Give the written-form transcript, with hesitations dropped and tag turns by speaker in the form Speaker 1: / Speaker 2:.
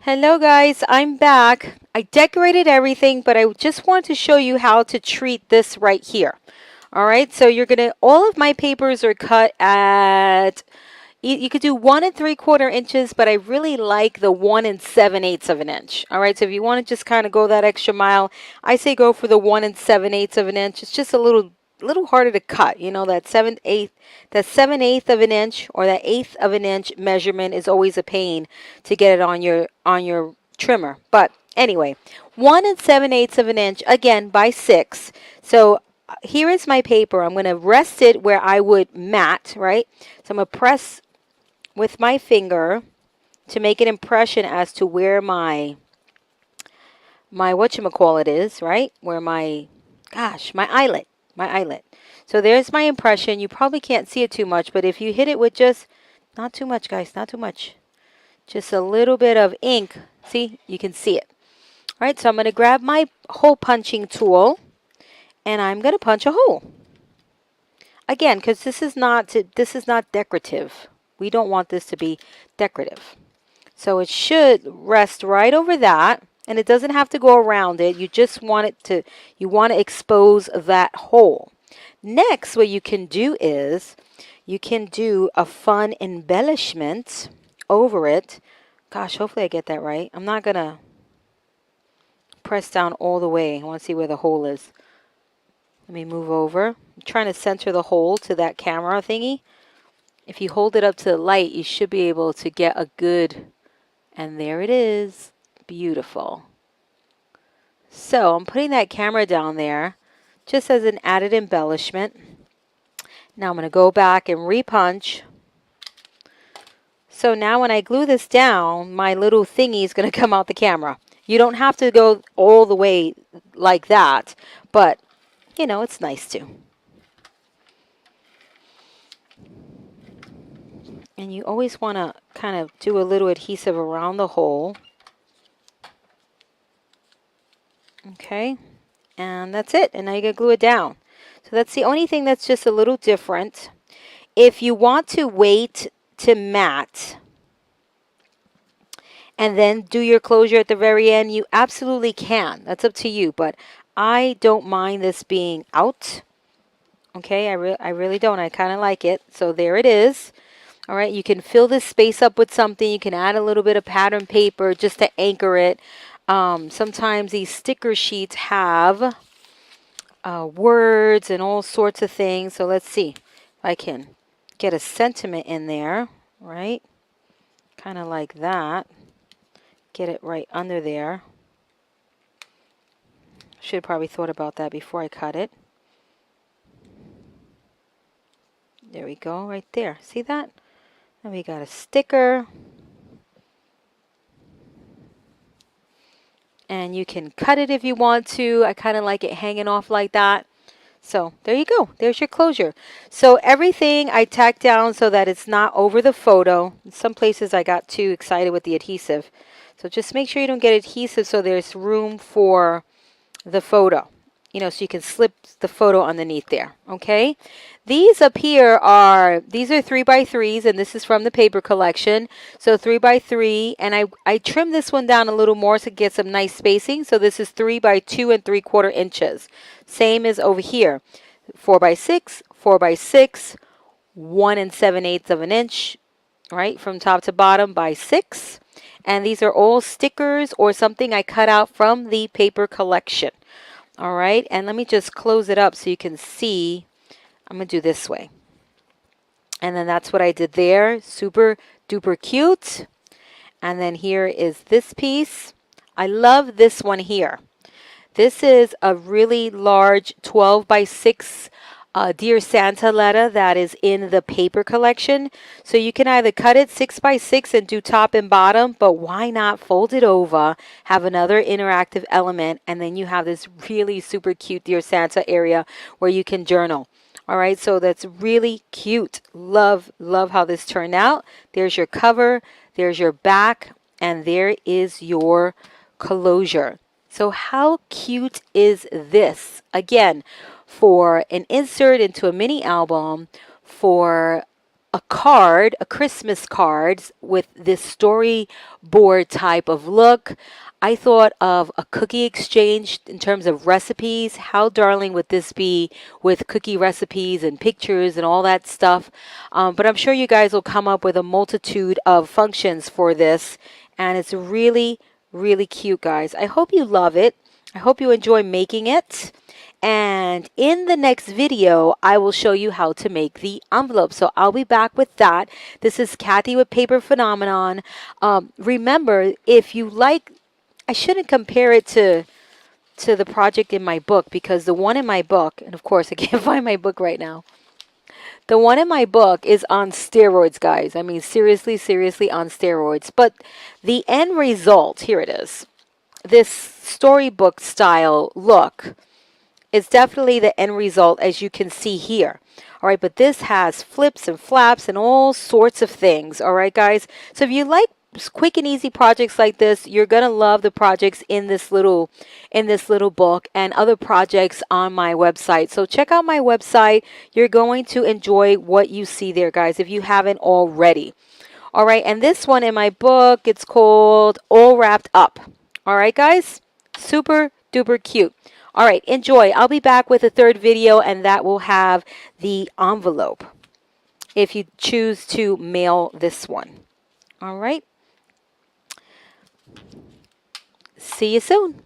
Speaker 1: Hello guys, I'm back. I decorated everything, but I just want to show you how to treat this right here. All right, so all of my papers are cut at, you could do 1 3/4 inches, but I really like the 1 7/8 of an inch. All right, so if you want to just kind of go that extra mile, I say go for the 1 7/8 of an inch. It's just a little harder to cut. You know, that 7/8 of an inch or that eighth of an inch measurement is always a pain to get it on your trimmer. But anyway, 1 7/8 of an inch again by 6. So here is my paper. I'm going to rest it where I would mat, right? So I'm going to press with my finger to make an impression as to where my whatchamacallit is, right? Where my eyelet. So there's my impression. You probably can't see it too much, but if you hit it with just, not too much guys, not too much, just a little bit of ink, see, you can see it. All right, so I'm going to grab my hole punching tool and I'm going to punch a hole. Again, because this is not decorative. We don't want this to be decorative. So it should rest right over that, and it doesn't have to go around it. You just want you want to expose that hole. Next, what you can do is you can do a fun embellishment over it. Gosh, hopefully I get that right. I'm not going to press down all the way. I want to see where the hole is. Let me move over. I'm trying to center the hole to that camera thingy. If you hold it up to the light, you should be able to get a good, and there it is. Beautiful. So I'm putting that camera down there just as an added embellishment. Now I'm going to go back and repunch. So now when I glue this down, my little thingy is going to come out the camera. You don't have to go all the way like that, but you know, it's nice to. And you always want to kind of do a little adhesive around the hole. Okay, and that's it. And now you can glue it down. So that's the only thing that's just a little different. If you want to wait to mat and then do your closure at the very end, you absolutely can. That's up to you, but I don't mind this being out. Okay, I really don't. I kind of like it. So there it is. All right, you can fill this space up with something. You can add a little bit of pattern paper just to anchor it. Sometimes these sticker sheets have words and all sorts of things. So let's see if I can get a sentiment in there, right? Kind of like that. Get it right under there. Should have probably thought about that before I cut it. There we go, right there. See that? And we got a sticker. And you can cut it if you want to. I kind of like it hanging off like that. So there you go. There's your closure. So everything I tacked down so that it's not over the photo. In some places I got too excited with the adhesive. So just make sure you don't get adhesive so there's room for the photo. You know, so you can slip the photo underneath there. Okay. These up here these are 3x3s, and this is from the paper collection. So 3x3, and I trimmed this one down a little more to get some nice spacing. So this is 3x2 3/4 inches. Same as over here. 4x6, 4x6, 1 7/8 of an inch, right, from top to bottom by 6. And these are all stickers or something I cut out from the paper collection. All right, and let me just close it up so you can see. I'm going to do this way. And then that's what I did there. Super duper cute. And then here is this piece. I love this one here. This is a really large 12x6 Dear Santa letter that is in the paper collection. So you can either cut it 6x6 and do top and bottom, but why not fold it over, have another interactive element, and then you have this really super cute Dear Santa area where you can journal. All right, so that's really cute. Love how this turned out. There's your cover, there's your back, and there is your closure. So how cute is this? Again, for an insert into a mini album, for a card, a Christmas card with this storyboard type of look. I thought of a cookie exchange in terms of recipes. How darling would this be with cookie recipes and pictures and all that stuff? But I'm sure you guys will come up with a multitude of functions for this. And it's really, really cute, guys. I hope you love it. I hope you enjoy making it. And in the next video, I will show you how to make the envelope. So I'll be back with that. This is Kathy with Paper Phenomenon. Remember, if you like, I shouldn't compare it to the project in my book, because the one in my book, and of course I can't find my book right now. The one in my book is on steroids, guys. I mean, seriously, seriously on steroids. But the end result, here it is. This storybook style look is definitely the end result, as you can see here. All right, but this has flips and flaps and all sorts of things. All right, guys. So if you like quick and easy projects like this, you're gonna love the projects in this little book and other projects on my website. So check out my website. You're going to enjoy what you see there, guys, if you haven't already. All right, and this one in my book, it's called All Wrapped Up. All right, guys, super duper cute. All right, enjoy. I'll be back with a third video, and that will have the envelope if you choose to mail this one. All right. See you soon.